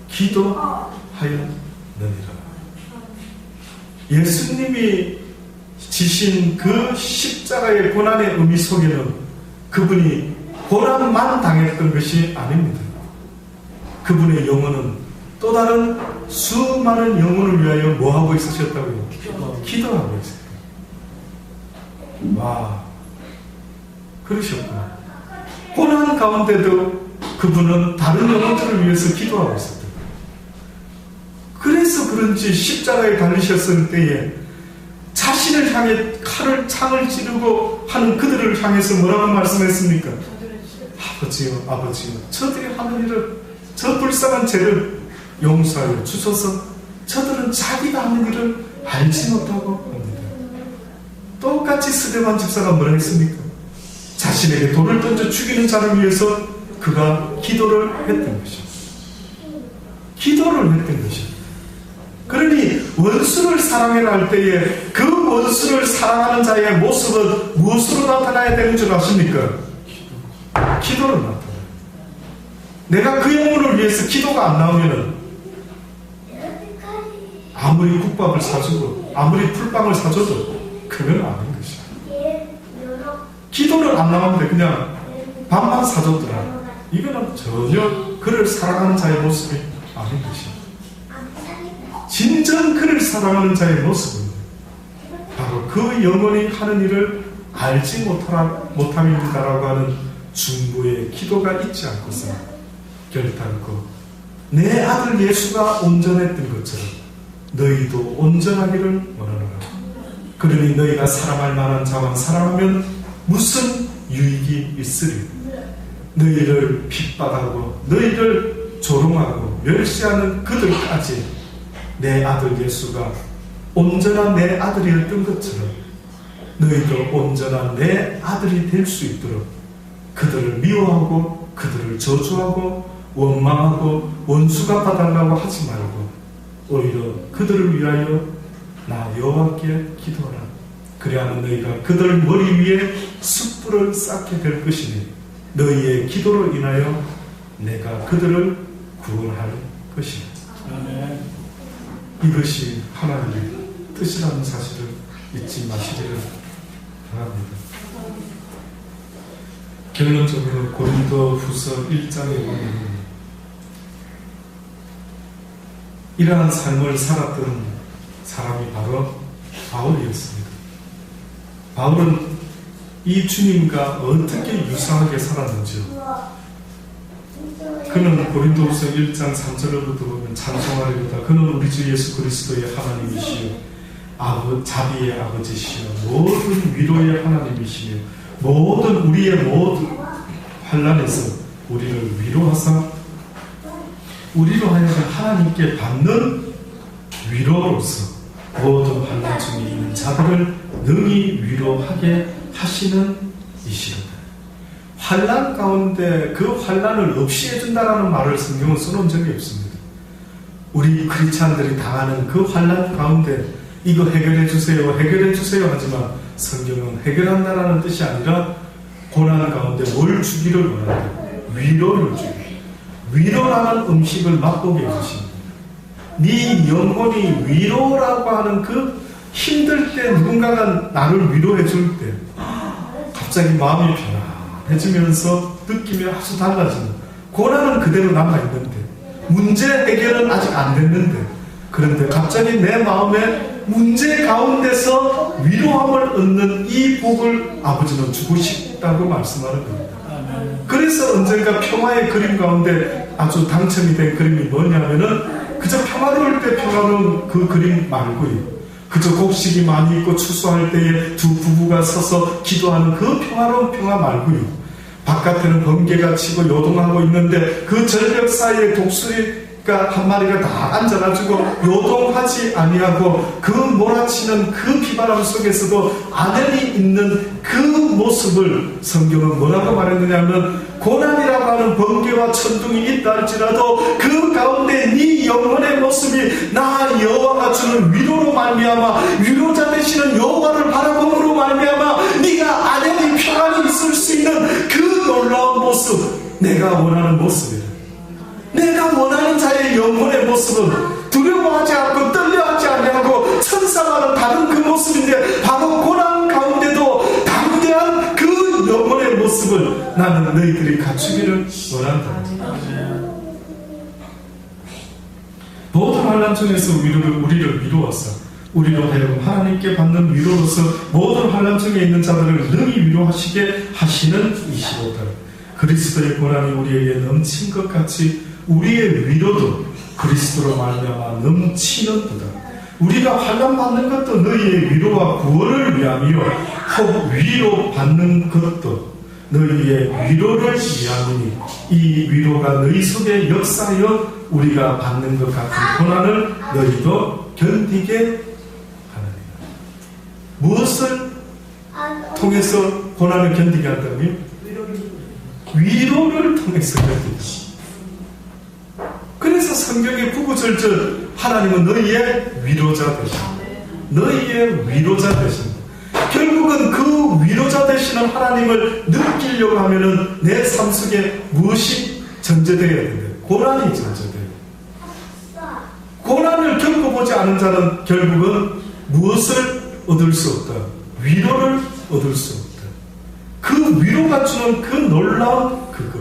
기도하였느니라. 예수님이 지신 그 십자가의 고난의 의미 속에는 그분이 고난만 당했던 것이 아닙니다. 그분의 영혼은 또 다른 수많은 영혼을 위하여 뭐하고 있으셨다고요? 기도하고 있어요. 와, 그러셨구나. 고난 가운데도 그분은 다른 영혼들을 위해서 기도하고 있었다. 그래서 그런지 십자가에 달리셨을 때에 자신을 향해 창을 찌르고 하는 그들을 향해서 뭐라고 말씀했습니까? 아버지요, 아버지요, 저들이 하는 일을, 저 불쌍한 죄를 용서하여 주소서. 저들은 자기가 하는 일을 알지 못하고 합니다. 똑같이 스데반 집사가 뭐라 했습니까? 자신에게 돌을 던져 죽이는 자를 위해서 그가 기도를 했던 것입니다. 기도를 했던 것입니다. 그러니 원수를 사랑해라 할 때에 그 원수를 사랑하는 자의 모습은 무엇으로 나타나야 되는 줄 아십니까? 기도로 나타나요. 내가 그 영혼을 위해서 기도가 안 나오면은 아무리 국밥을 사주고 아무리 풀빵을 사줘도 그건 아닌 것이야. 기도를 안 나오는데 그냥 밥만 사줬더라. 이거는 전혀 그를 사랑하는 자의 모습이 아닌 것이야. 진정 그를 사랑하는 자의 모습은 바로 그 영혼이 하는 일을 알지 못함입니다라고 하는 중보의 기도가 있지 않고서 결단코 내 아들 예수가 온전했던 것처럼 너희도 온전하기를 원하노라. 그러니 너희가 사랑할 만한 자만 사랑하면 무슨 유익이 있으리? 너희를 핍박하고 너희를 조롱하고 멸시하는 그들까지 내 아들 예수가 온전한 내 아들이었던 것처럼 너희도 온전한 내 아들이 될 수 있도록 그들을 미워하고 그들을 저주하고 원망하고 원수가 봐달라고 하지 말고 오히려 그들을 위하여 나 여호와께 기도하라. 그리하면 너희가 그들 머리 위에 숯불을 쌓게 될 것이니 너희의 기도로 인하여 내가 그들을 구원할 것이다. 이것이 하나님의 뜻이라는 사실을 잊지 마시기를 바랍니다. 결론적으로 고린도후서 1장에 보면 이러한 삶을 살았던 사람이 바로 바울이었습니다. 바울은 이 주님과 어떻게 유사하게 살았는지요. 그는 고린도후서 1장 3절로부터 보면 찬송하리로다. 그는 우리 주 예수 그리스도의 하나님이시요 자비의 아버지시요 모든 위로의 하나님이시며 모든 우리의 모든 환난에서 우리를 위로하사 우리로 하여금 하나님께 받는 위로로서 모든 환난 중에 있는 자들을 능히 위로하게 하시는 이시로다. 환난 가운데 그 환난을 없이 해준다라는 말을 성경은 써놓은 적이 없습니다. 우리 크리스찬들이 당하는 그 환난 가운데 이거 해결해 주세요 하지만 성경은 해결한다라는 뜻이 아니라 고난 가운데 뭘 주기를 원한다. 위로를 주기. 위로라는 음식을 맛보게 해주십니다. 네 영혼이 위로라고 하는 그 힘들 때 누군가가 나를 위로해 줄 때 갑자기 마음이 편안해지면서 느낌이 아주 달라지는, 고난은 그대로 남아있는데 문제 해결은 아직 안 됐는데, 그런데 갑자기 내 마음에 문제 가운데서 위로함을 얻는 이 복을 아버지는 주고 싶다고 말씀하는 겁니다. 그래서 언젠가 평화의 그림 가운데 아주 당첨이 된 그림이 뭐냐면은 그저 평화로울 때 평화로운 그 그림 말고요, 그저 곡식이 많이 있고 추수할 때에 두 부부가 서서 기도하는 그 평화로운 평화 말고요, 바깥에는 번개가 치고 요동하고 있는데 그 절벽 사이에 독수리가 한 마리가 다 앉아가지고 요동하지 아니하고 그 몰아치는 그 비바람 속에서도 안연히 있는 그 모습을 성경은 뭐라고 말했느냐면, 고난이라고 하는 번개와 천둥이 있다 할지라도 그 가운데 네 영혼의 모습이 나 여호와가 주는 위로로 말미암아 위로자 되시는 여호와를 바라봄으로 말미암아 네가 안연히 평안히 있을 수 있는 그 놀라운 모습, 내가 원하는 모습이다. 내가 원하는 자의 영혼의 모습은 두려워하지 않고 떨려하지 아니하고 천사와는 다른 그 모습인데, 바로 고난 가운데도 담대한 그 영혼의 모습을 나는 너희들이 갖추기를 원한다. 모든 환난 중에서 우리를 위로하사 우리로 하여금 하나님께 받는 위로로서 모든 환난 중에 있는 자들을 능히 위로하시게 하시는 이시로다. 그리스도의 고난이 우리에게 넘친 것 같이 우리의 위로도 그리스도로 말미암아 넘치는도다. 우리가 환난 받는 것도 너희의 위로와 구원을 위함이요 혹 위로 받는 것도 너희의 위로를 위함이니 이 위로가 너희 속에 역사하여 우리가 받는 것 같은 고난을 너희도 견디게 하느니라. 무엇을 통해서 고난을 견디게 한다고요? 위로를 통해서 견디게. 그래서 성경의 구구절절 하나님은 너희의 위로자 되신다. 너희의 위로자 되신다. 결국은 그 위로자 되시는 하나님을 느끼려고 하면은 내 삶 속에 무엇이 전제되어야 된다. 고난이 전제돼요. 고난을 겪어보지 않은 자는 결국은 무엇을 얻을 수 없다. 위로를 얻을 수 없다. 그 위로가 주는 그 놀라운 그것.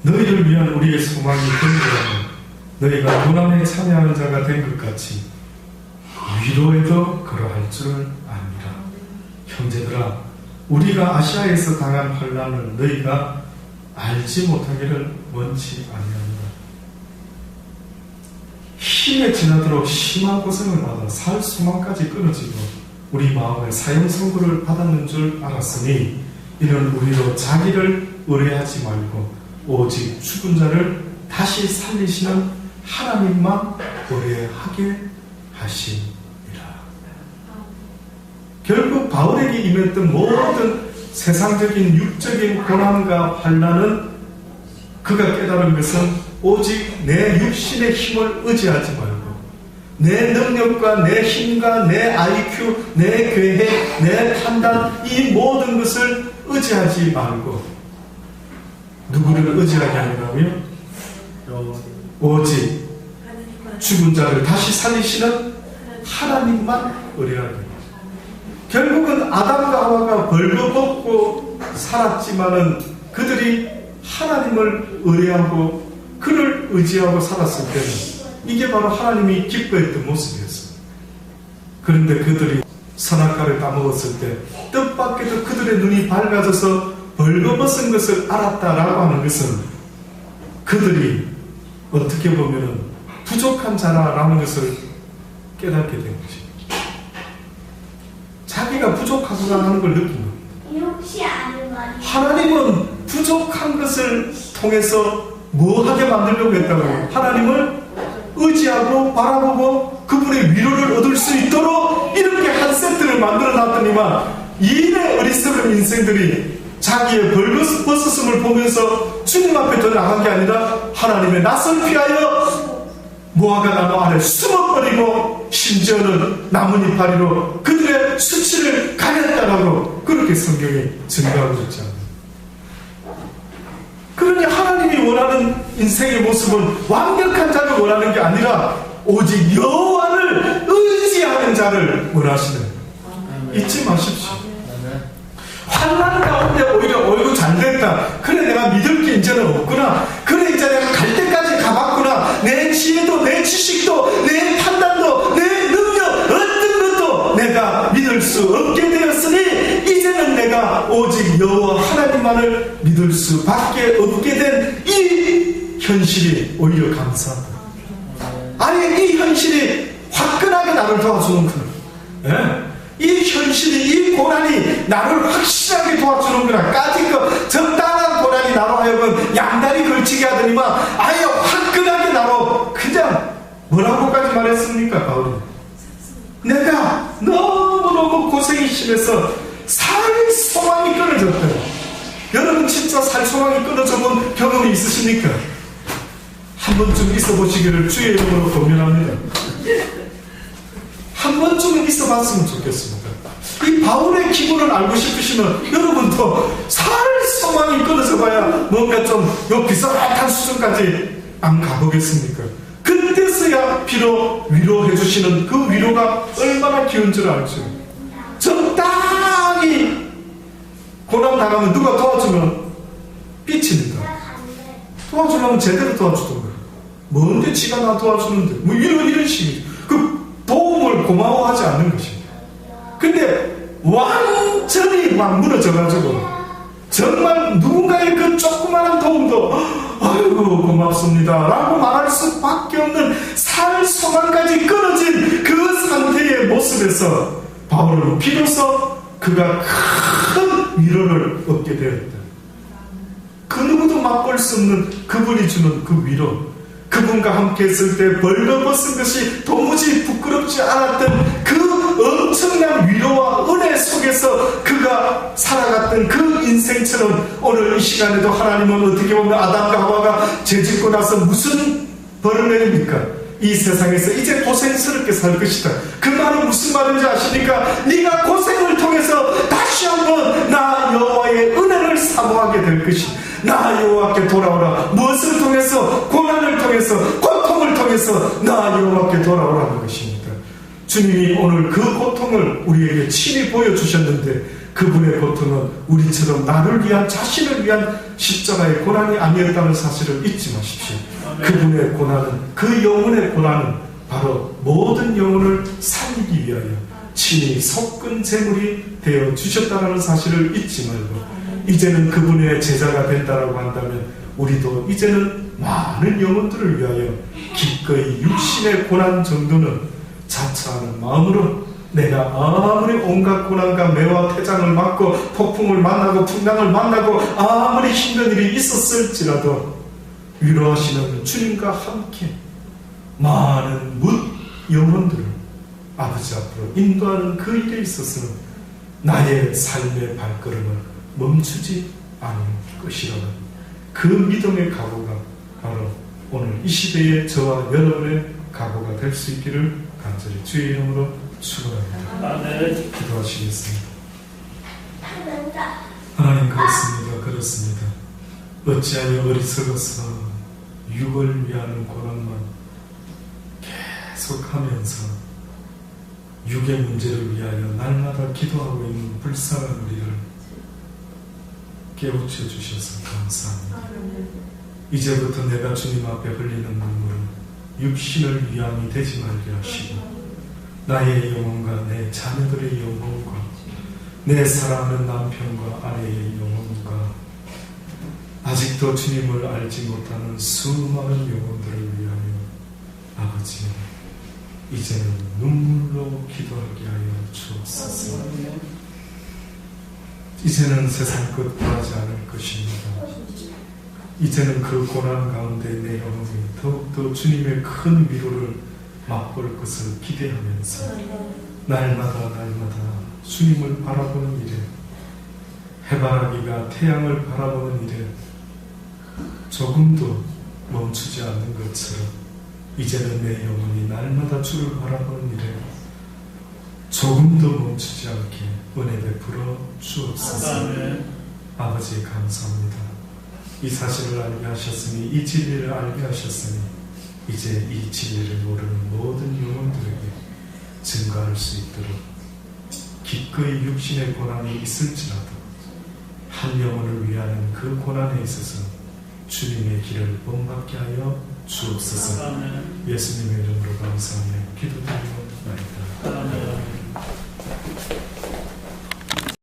너희를 위한 우리의 소망이 된다면 너희가 고난에 참여하는 자가 된 것 같이 위로에도 그러할 줄을 압니다. 형제들아, 우리가 아시아에서 당한 환난을 너희가 알지 못하기를 원치 아니합니다. 힘에 지나도록 심한 고생을 받아 살 소망까지 끊어지고 우리 마음에 사형 선고를 받았는 줄 알았으니 이는 우리로 자기를 의뢰하지 말고 오직 죽은 자를 다시 살리시는 하나님만 의뢰하게 하시니라. 결국 바울에게 임했던 모든 세상적인 육적인 고난과 환난은 그가 깨달은 것은 오직 내 육신의 힘을 의지하지 말고 내 능력과 내 힘과 내 IQ, 내 계획, 내 판단, 이 모든 것을 의지하지 말고 누구를 의지하게 하느냐고요? 오직 죽은 자를 다시 살리시는 하나님만 의뢰하게. 결국은 아담과 하와가 벌거벗고 살았지만은 그들이 하나님을 의뢰하고 그를 의지하고 살았을 때는 이게 바로 하나님이 기뻐했던 모습이었어요. 그런데 그들이 선악과를 따먹었을 때 뜻밖에도 그들의 눈이 밝아져서 벌거벗은 것을 알았다라고 하는 것은 그들이 어떻게 보면 부족한 자라는 것을 깨닫게 된 것입니다. 자기가 부족하구나 하는 걸 느낀 겁니다. 하나님은 부족한 것을 통해서 뭐 하게 만들려고 했다고요? 하나님을 의지하고 바라보고 그분의 위로를 얻을 수 있도록 이렇게 한 세트를 만들어 놨더니만 이래 어리석은 인생들이 자기의 벌거벗었음을 보면서 주님 앞에 더 나간 게 아니라 하나님의 낯을 피하여 무화과 나무 아래 숨어버리고 심지어는 나뭇잎파리로 그들의 수치를 가렸다라고 그렇게 성경이 증거하고 있지 않나요? 그러니 하나님이 원하는 인생의 모습은 완벽한 자를 원하는 게 아니라 오직 여호와를 의지하는 자를 원하시는. 잊지 마십시오. 환난 가운데 오히려 어이구 잘됐다. 그래 내가 믿을 게 이제는 없구나. 그래 이제 내가 갈 때까지 가봤구나. 내 지혜도 내 지식도 내 판단도 내 능력 어떤 것도 내가 믿을 수 없게 되었으니 이제는 내가 오직 여호와 하나님만을 믿을 수밖에 없게 된 이 현실이 오히려 감사하다. 아니 이 현실이 화끈하게 나를 도와주는 거야. 예? 이 현실이 이 고난이 나를 확실하게 도와주는구나. 까짓거 적당한 고난이 나로 하여금 양다리 걸치게 하더니만 아예 화끈하게 나로 그냥 뭐라고까지 말했습니까 바울이? 내가 너무너무 고생이 심해서 살 소망이 끊어졌다. 여러분 진짜 살 소망이 끊어져 본 경험이 있으십니까? 한 번쯤 있어 보시기를 주의 이름으로 권면합니다. 한 번쯤은 있어 봤으면 좋겠습니다. 이 바울의 기분을 알고 싶으시면 여러분도 살 소망이 끊어져 봐야 뭔가 좀 요 비슷한 수준까지 안 가보겠습니까? 그때서야 비로 위로해 주시는 그 위로가 얼마나 귀한 줄 알죠. 적당히 고난 당하면 누가 도와주면 삐칩니다. 도와주려면 제대로 도와주던가. 뭔데 지가 나 도와주는데 뭐 이런 식이죠. 그 도움을 고마워하지 않는 것입니다. 근데 완전히 막 무너져가지고 정말 누군가의 그 조그마한 도움도 아이고 고맙습니다 라고 말할 수밖에 없는 살 소망까지 끊어진 그 상태의 모습에서 바울은 비로소 그가 큰 위로를 얻게 되었다. 그 누구도 맛볼 수 없는 그분이 주는 그 위로, 그분과 함께 있을 때 벌거벗은 것이 도무지 부끄럽지 않았던 그 엄청난 위로와 은혜 속에서 그가 살아갔던 그 인생처럼 오늘 이 시간에도 하나님은 어떻게 보면 아담과 하와가 죄짓고 나서 무슨 벌을 내립니까? 이 세상에서 이제 고생스럽게 살 것이다. 그 말은 무슨 말인지 아십니까? 네가 고생을 통해서 다시 한번 나 여호와의 은혜를 사모하게 될 것이다. 나 여호와께 돌아오라. 무엇을 통해서? 고난을 통해서, 고통을 통해서 나 여호와께 돌아오라는 것입니다. 주님이 오늘 그 고통을 우리에게 친히 보여주셨는데 그분의 고통은 우리처럼 나를 위한, 자신을 위한 십자가의 고난이 아니었다는 사실을 잊지 마십시오. 그분의 고난은, 그 영혼의 고난은 바로 모든 영혼을 살리기 위하여 친히 섞은 제물이 되어 주셨다는 사실을 잊지 말고, 이제는 그분의 제자가 된다라고 한다면 우리도 이제는 많은 영혼들을 위하여 기꺼이 육신의 고난 정도는 자처하는 마음으로, 내가 아무리 온갖 고난과 매와 태장을 맞고 폭풍을 만나고 풍랑을 만나고 아무리 힘든 일이 있었을지라도 위로하시는 주님과 함께 많은 뭇 영혼들을 아버지 앞으로 인도하는 그 일에 있어서는 나의 삶의 발걸음을 멈추지 않을 것이라는 그 믿음의 각오가 바로 오늘 이 시대의 저와 여러분의 각오가 될 수 있기를 간절히 주의 이름으로 축원합니다. 기도하시겠습니다. 하나님, 그렇습니다. 어찌하여 어리석어서 육을 위하는 고난만 계속하면서 육의 문제를 위하여 날마다 기도하고 있는 불쌍한 우리를 깨우쳐 주셔서 감사합니다. 이제부터 내가 주님 앞에 흘리는 눈물은 육신을 위함이 되지 말게 하시고 나의 영혼과 내 자녀들의 영혼과 내 사랑하는 남편과 아내의 영혼과 아직도 주님을 알지 못하는 수많은 영혼들을 위하여 아버지 이제는 눈물로 기도하게 하여 주옵소서. 이제는 세상 끝 구하지 않을 것입니다. 이제는 그 고난 가운데 내 영혼이 더욱더 주님의 큰 위로를 맛볼 것을 기대하면서 날마다 주님을 바라보는 일에 해바라기가 태양을 바라보는 일에 조금도 멈추지 않는 것처럼 이제는 내 영혼이 날마다 주를 바라보는 일에 조금도 멈추지 않게 은혜 베풀어 주옵소서. 아버지 감사합니다. 이 사실을 알게 하셨으니 이 진리를 알게 하셨으니 이제 이 진리를 모르는 모든 영혼들에게 증거할 수 있도록 기꺼이 육신의 고난이 있을지라도 한 영혼을 위하는 그 고난에 있어서 주님의 길을 본받게 하여 주옵소서. 예수님의 이름으로 감사하며 기도드리옵나이다.